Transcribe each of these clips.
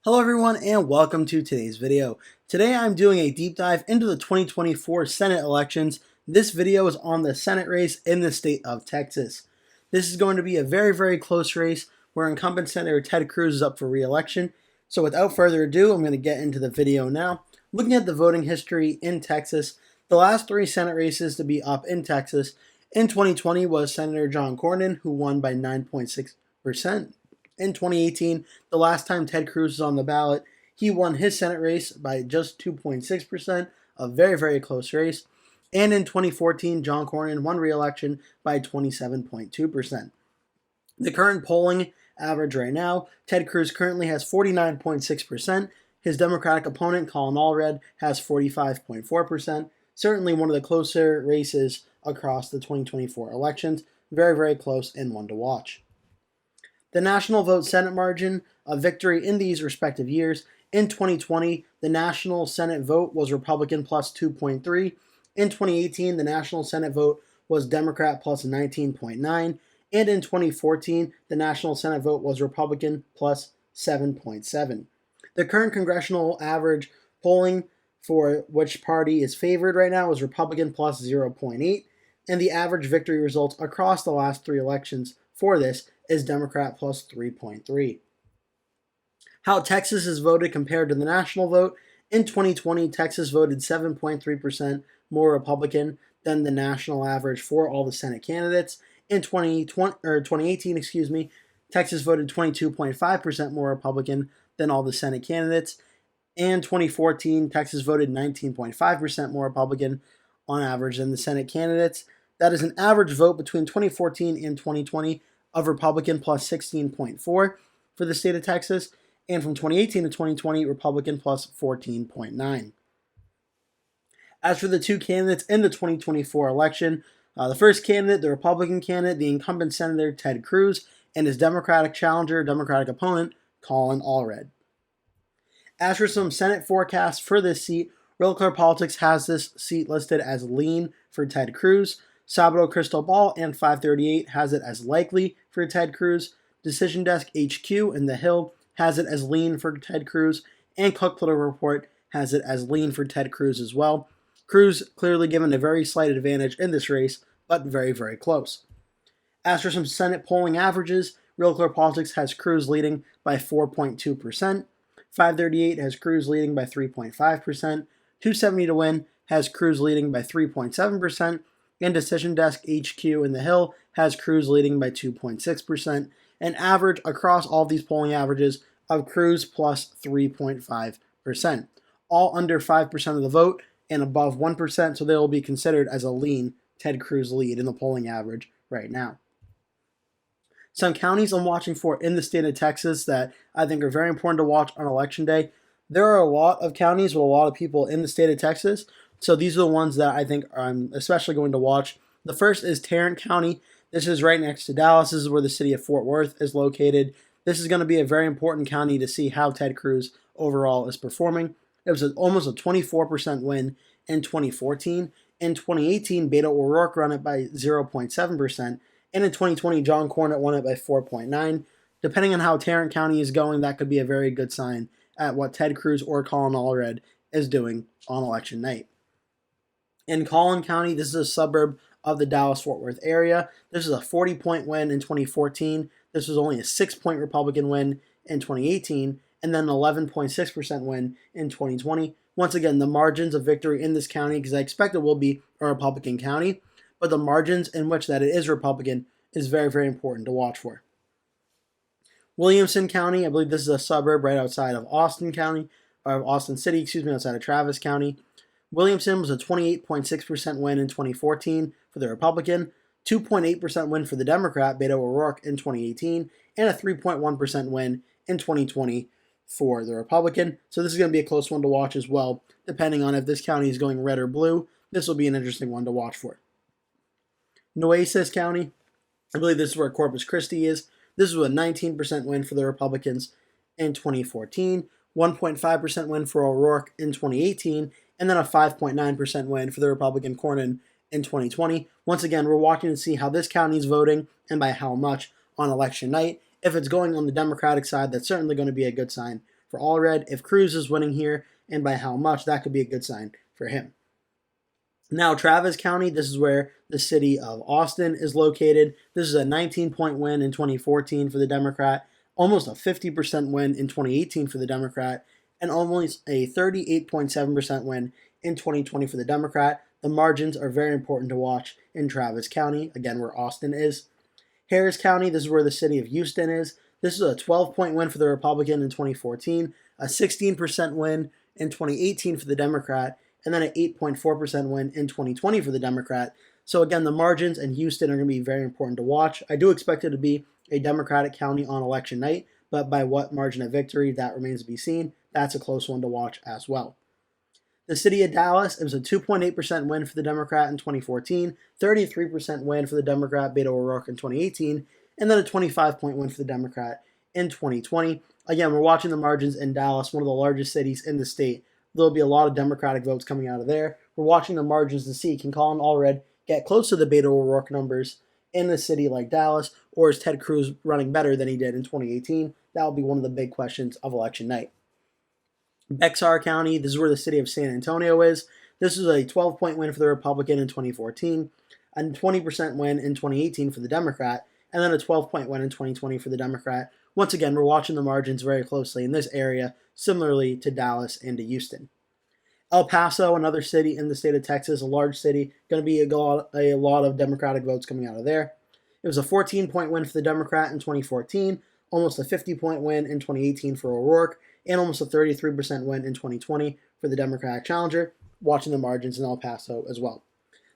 Hello everyone and welcome to today's video. Today I'm doing a deep dive into the 2024 Senate elections. This video is on the Senate race in the state of Texas. This is going to be a very close race where incumbent Senator Ted Cruz is up for re-election. So without further ado, I'm going to get into the video now. Looking at the voting history in Texas, the last three Senate races to be up in Texas in 2020 was Senator John Cornyn, who won by 9.6%. In 2018, the last time Ted Cruz was on the ballot, he won his Senate race by just 2.6%, a very close race. And in 2014, John Cornyn won re-election by 27.2%. The current polling average right now, Ted Cruz currently has 49.6%. His Democratic opponent, Colin Allred, has 45.4%. Certainly one of the closer races across the 2024 elections. Very close and one to watch. The national vote Senate margin of victory in these respective years. In 2020, the national Senate vote was Republican plus 2.3. In 2018, the national Senate vote was Democrat plus 19.9. And in 2014, the national Senate vote was Republican plus 7.7. The current congressional average polling for which party is favored right now is Republican plus 0.8. And the average victory results across the last three elections for this is Democrat plus 3.3. How Texas is voted compared to the national vote. In 2020, Texas voted 7.3% more Republican than the national average for all the Senate candidates. In 2018, Texas voted 22.5% more Republican than all the Senate candidates. And 2014, Texas voted 19.5% more Republican on average than the Senate candidates. That is an average vote between 2014 and 2020 of Republican plus 16.4 for the state of Texas, and from 2018 to 2020, Republican plus 14.9. As for the two candidates in the 2024 election, the first candidate, the Republican candidate, the incumbent Senator Ted Cruz, and his Democratic challenger, Democratic opponent, Colin Allred. As for some Senate forecasts for this seat, Real Clear Politics has this seat listed as lean for Ted Cruz. Sabado Crystal Ball and 538 has it as likely for Ted Cruz. Decision Desk HQ and The Hill has it as lean for Ted Cruz. And Cook Political Report has it as lean for Ted Cruz as well. Cruz clearly given a very slight advantage in this race, but very close. As for some Senate polling averages, Real Clear Politics has Cruz leading by 4.2%. 538 has Cruz leading by 3.5%. 270 to win has Cruz leading by 3.7%. And Decision Desk HQ in The Hill has Cruz leading by 2.6%. An average across all these polling averages of Cruz plus 3.5%. All under 5% of the vote and above 1%, so they will be considered as a lean Ted Cruz lead in the polling average right now. Some counties I'm watching for in the state of Texas that I think are very important to watch on Election Day. There are a lot of counties with a lot of people in the state of Texas. So these are the ones that I think I'm especially going to watch. The first is Tarrant County. This is right next to Dallas. This is where the city of Fort Worth is located. This is going to be a very important county to see how Ted Cruz overall is performing. It was almost a 24% win in 2014. In 2018, Beto O'Rourke won it by 0.7%. And in 2020, John Cornyn won it by 4.9%. Depending on how Tarrant County is going, that could be a very good sign at what Ted Cruz or Colin Allred is doing on election night. In Collin County, this is a suburb of the Dallas-Fort Worth area. This is a 40-point win in 2014. This was only a 6-point Republican win in 2018, and then an 11.6% win in 2020. Once again, the margins of victory in this county, because I expect it will be a Republican county, but the margins in which that it is Republican is very important to watch for. Williamson County, I believe this is a suburb right outside of Austin County, or Austin City, outside of Travis County. Williamson was a 28.6% win in 2014 for the Republican, 2.8% win for the Democrat, Beto O'Rourke, in 2018, and a 3.1% win in 2020 for the Republican. So this is going to be a close one to watch as well. Depending on if this county is going red or blue, this will be an interesting one to watch for. Nueces County, I believe this is where Corpus Christi is. This was a 19% win for the Republicans in 2014, 1.5% win for O'Rourke in 2018, and then a 5.9% win for the Republican Cornyn in 2020. Once again, we're watching to see how this county is voting and by how much on election night. If it's going on the Democratic side, that's certainly going to be a good sign for Allred. If Cruz is winning here, and by how much, that could be a good sign for him. Now, Travis County, this is where the city of Austin is located. This is a 19-point win in 2014 for the Democrat, almost a 50% win in 2018 for the Democrat, and almost a 38.7% win in 2020 for the Democrat. The margins are very important to watch in Travis County, again, where Austin is. Harris County, this is where the city of Houston is. This is a 12-point win for the Republican in 2014, a 16% win in 2018 for the Democrat, and then an 8.4% win in 2020 for the Democrat. So again, the margins in Houston are going to be very important to watch. I do expect it to be a Democratic county on election night, but by what margin of victory, that remains to be seen. That's a close one to watch as well. The city of Dallas, it was a 2.8% win for the Democrat in 2014, 33% win for the Democrat Beto O'Rourke in 2018, and then a 25-point win for the Democrat in 2020. Again, we're watching the margins in Dallas, one of the largest cities in the state. There'll be a lot of Democratic votes coming out of there. We're watching the margins to see, can Colin Allred get close to the Beto O'Rourke numbers in a city like Dallas, or is Ted Cruz running better than he did in 2018? That will be one of the big questions of election night. Bexar County, this is where the city of San Antonio is. This is a 12-point win for the Republican in 2014, a 20% win in 2018 for the Democrat, and then a 12-point win in 2020 for the Democrat. Once again, we're watching the margins very closely in this area, similarly to Dallas and to Houston. El Paso, another city in the state of Texas, a large city, going to be a lot of Democratic votes coming out of there. It was a 14-point win for the Democrat in 2014, almost a 50-point win in 2018 for O'Rourke, and almost a 33% win in 2020 for the Democratic Challenger, watching the margins in El Paso as well.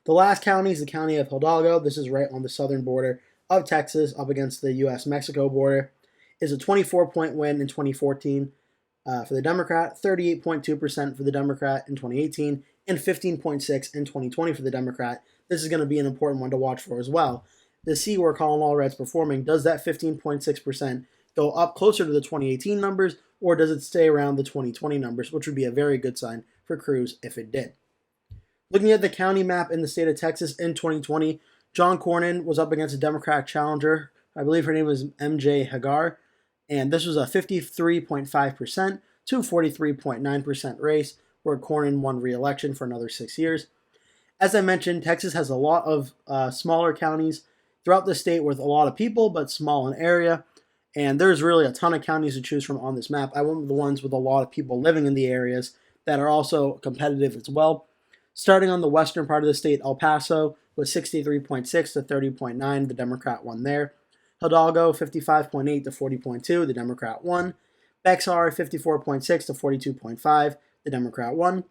The last county is the county of Hidalgo. This is right on the southern border of Texas, up against the U.S.-Mexico border. Is a 24-point win in 2014 for the Democrat, 38.2% for the Democrat in 2018, and 15.6% in 2020 for the Democrat. This is going to be an important one to watch for as well. To see where Colin Allred's performing, does that 15.6% go up closer to the 2018 numbers, or does it stay around the 2020 numbers, which would be a very good sign for Cruz if it did. Looking at the county map in the state of Texas in 2020, John Cornyn was up against a Democratic challenger. I believe her name was MJ Hagar, and this was a 53.5% to 43.9% race where Cornyn won re-election for another 6 years. As I mentioned, Texas has a lot of smaller counties throughout the state with a lot of people, but small in area. And there's really a ton of counties to choose from on this map. I went with the ones with a lot of people living in the areas that are also competitive as well. Starting on the western part of the state, El Paso was 63.6 to 30.9. The Democrat won there. Hidalgo, 55.8 to 40.2. The Democrat won. Bexar, 54.6 to 42.5. The Democrat won.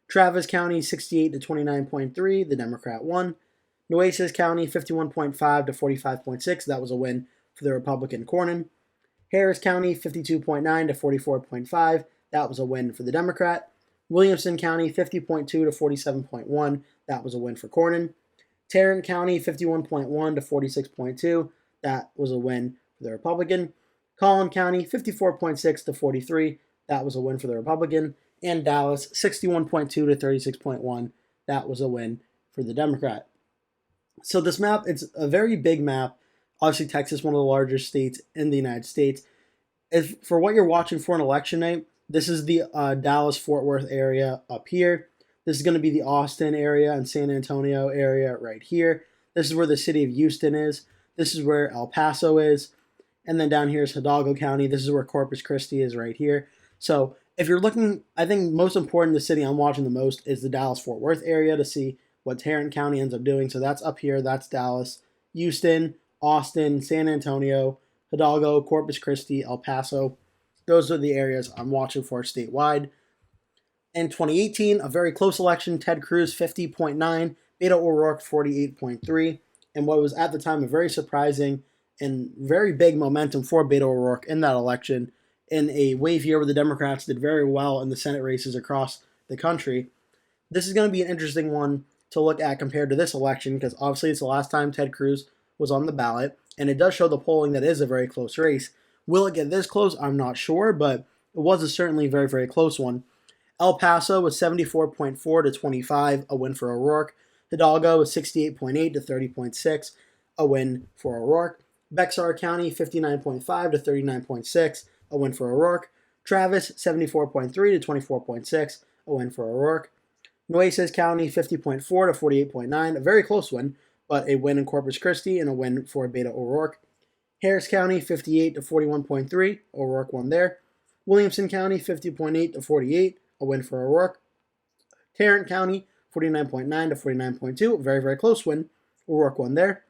Travis County, 68 to 29.3. The Democrat won. Nueces County, 51.5 to 45.6. That was a win for the Republican Cornyn. Harris County, 52.9 to 44.5. That was a win for the Democrat. Williamson County, 50.2 to 47.1. That was a win for Cornyn. Tarrant County, 51.1 to 46.2. That was a win for the Republican. Collin County, 54.6 to 43. That was a win for the Republican. And Dallas, 61.2 to 36.1. That was a win for the Democrat. So this map, it's a very big map. Obviously, Texas, one of the largest states in the United States. For what you're watching for an election night, this is the Dallas-Fort Worth area up here. This is going to be the Austin area and San Antonio area right here. This is where the city of Houston is. This is where El Paso is. And then down here is Hidalgo County. This is where Corpus Christi is right here. So if you're looking, I think most important, the city I'm watching the most is the Dallas-Fort Worth area to see what Tarrant County ends up doing. So that's up here. That's Dallas, Houston, Austin, San Antonio, Hidalgo, Corpus Christi, El Paso. Those are the areas I'm watching for statewide. In 2018, a very close election, Ted Cruz 50.9, Beto O'Rourke 48.3, and what was at the time a very surprising and very big momentum for Beto O'Rourke in that election in a wave year where the Democrats did very well in the Senate races across the country. This is going to be an interesting one to look at compared to this election because obviously it's the last time Ted Cruz was on the ballot, and it does show the polling that is a very close race. Will it get this close? I'm not sure, but it was a certainly very, very close one. El Paso was 74.4 to 25, a win for O'Rourke. Hidalgo was 68.8 to 30.6, a win for O'Rourke. Bexar County, 59.5 to 39.6, a win for O'Rourke. Travis, 74.3 to 24.6, a win for O'Rourke. Nueces County, 50.4 to 48.9, a very close win, but a win in Corpus Christi and a win for Beta O'Rourke. Harris County, 58 to 41.3, O'Rourke won there. Williamson County, 50.8 to 48, a win for O'Rourke. Tarrant County, 49.9 to 49.2, a very, very close win. O'Rourke won there.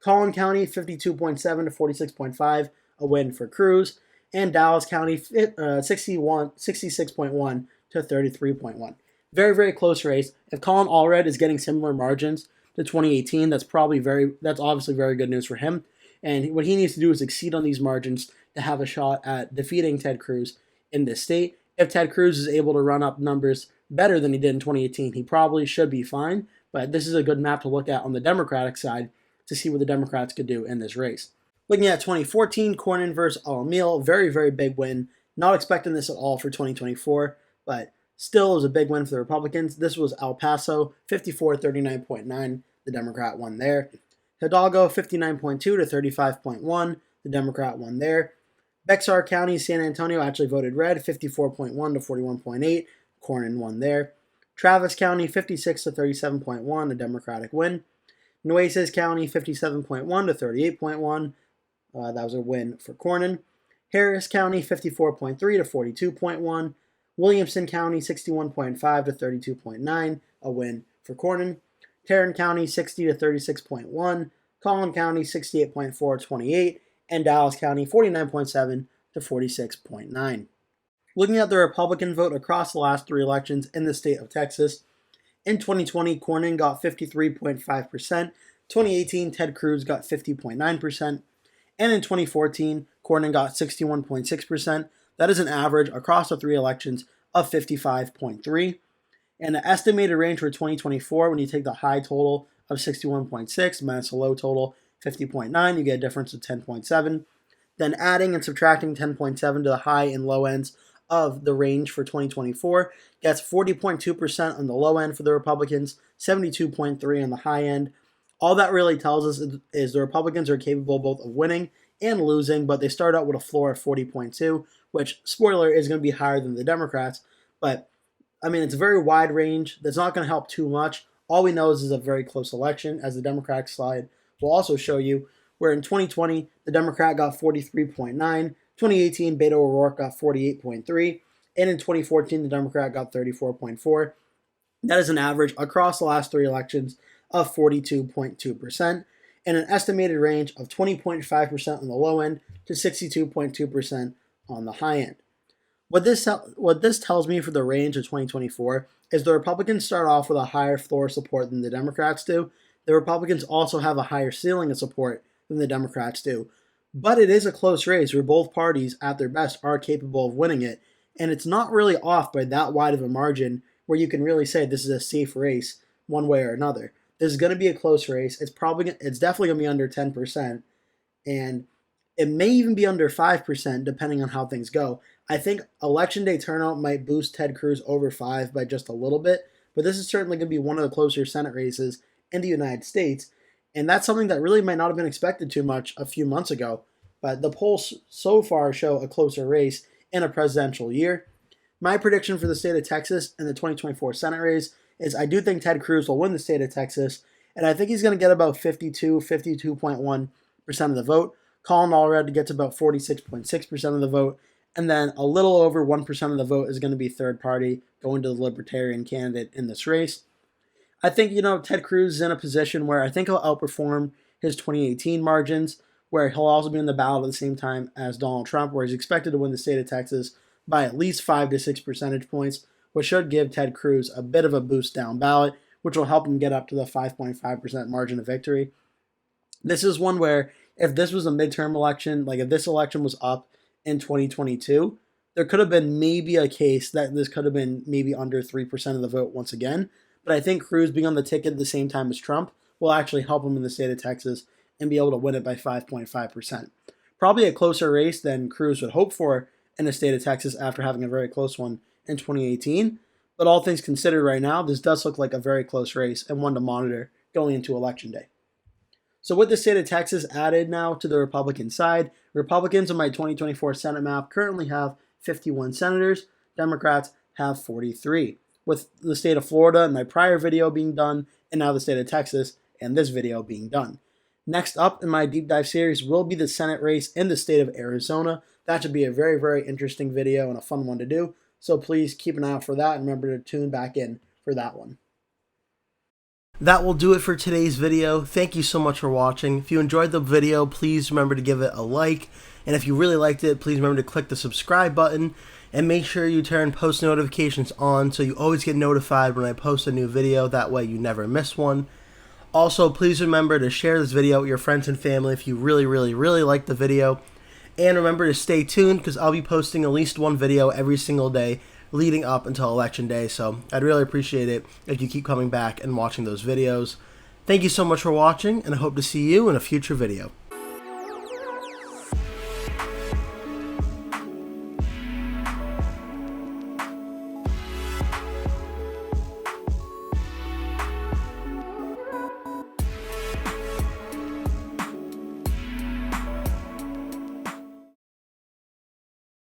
Colin County, 52.7 to 46.5, a win for Cruz. And Dallas County, 66.1 to 33.1. Very, very close race. If Colin Allred is getting similar margins to 2018, that's obviously very good news for him. And what he needs to do is exceed on these margins to have a shot at defeating Ted Cruz in this state. If Ted Cruz is able to run up numbers better than he did in 2018, he probably should be fine. But this is a good map to look at on the Democratic side to see what the Democrats could do in this race. Looking at 2014, Cornyn versus Al-Amil, very, very big win. Not expecting this at all for 2024, but still is a big win for the Republicans. This was El Paso, 54-39.9. The Democrat won there. Hidalgo, 59.2 to 35.1. The Democrat won there. Bexar County, San Antonio actually voted red, 54.1 to 41.8. Cornyn won there. Travis County, 56 to 37.1. A Democratic win. Nueces County, 57.1 to 38.1. That was a win for Cornyn. Harris County, 54.3 to 42.1. Williamson County, 61.5 to 32.9. A win for Cornyn. Tarrant County, 60 to 36.1. Colin County, 68.4 to 28. And Dallas County, 49.7 to 46.9. Looking at the Republican vote across the last three elections in the state of Texas, in 2020, Cornyn got 53.5%. 2018, Ted Cruz got 50.9%. And in 2014, Cornyn got 61.6%. That is an average across the three elections of 55.3%. And the estimated range for 2024, when you take the high total of 61.6 minus the low total 50.9, you get a difference of 10.7. Then adding and subtracting 10.7 to the high and low ends of the range for 2024 gets 40.2% on the low end for the Republicans, 72.3% on the high end. All that really tells us is the Republicans are capable both of winning and losing, but they start out with a floor of 40.2, which, spoiler, is going to be higher than the Democrats. But, I mean, it's a very wide range. That's not going to help too much. All we know is it's a very close election, as the Democratic slide will also show you, where in 2020, the Democrat got 43.9, 2018, Beto O'Rourke got 48.3, and in 2014, the Democrat got 34.4. That is an average across the last three elections of 42.2%, and an estimated range of 20.5% on the low end to 62.2% on the high end. What this tells me for the range of 2024 is the Republicans start off with a higher floor support than the Democrats do. The Republicans also have a higher ceiling of support than the Democrats do. But it is a close race where both parties, at their best, are capable of winning it. And it's not really off by that wide of a margin where you can really say this is a safe race one way or another. This is going to be a close race. It's definitely going to be under 10%. And it may even be under 5% depending on how things go. I think Election Day turnout might boost Ted Cruz over 5 by just a little bit. But this is certainly going to be one of the closer Senate races in the United States. And that's something that really might not have been expected too much a few months ago. But the polls so far show a closer race in a presidential year. My prediction for the state of Texas in the 2024 Senate race is I do think Ted Cruz will win the state of Texas. And I think he's going to get about 52.1% of the vote. Colin Allred gets about 46.6% of the vote. And then a little over 1% of the vote is going to be third party going to the Libertarian candidate in this race. I think, Ted Cruz is in a position where I think he'll outperform his 2018 margins, where he'll also be in the ballot at the same time as Donald Trump, where he's expected to win the state of Texas by at least 5 to 6 percentage points, which should give Ted Cruz a bit of a boost down ballot, which will help him get up to the 5.5% margin of victory. This is one where if this was a midterm election, like if this election was up in 2022, there could have been maybe a case that this could have been maybe under 3% of the vote once again. But I think Cruz being on the ticket at the same time as Trump will actually help him in the state of Texas and be able to win it by 5.5%. Probably a closer race than Cruz would hope for in the state of Texas after having a very close one in 2018. But all things considered right now, this does look like a very close race and one to monitor going into Election Day. So with the state of Texas added now to the Republican side, Republicans on my 2024 Senate map currently have 51 senators. Democrats have 43. With the state of Florida and my prior video being done, and now the state of Texas and this video being done. Next up in my deep dive series will be the Senate race in the state of Arizona. That should be a very, very interesting video and a fun one to do. So please keep an eye out for that and remember to tune back in for that one. That will do it for today's video. Thank you so much for watching. If you enjoyed the video, please remember to give it a like. And if you really liked it, please remember to click the subscribe button and make sure you turn post notifications on so you always get notified when I post a new video. That way you never miss one. Also, please remember to share this video with your friends and family if you really like the video. And remember to stay tuned because I'll be posting at least one video every single day leading up until Election Day. So I'd really appreciate it if you keep coming back and watching those videos. Thank you so much for watching, and I hope to see you in a future video.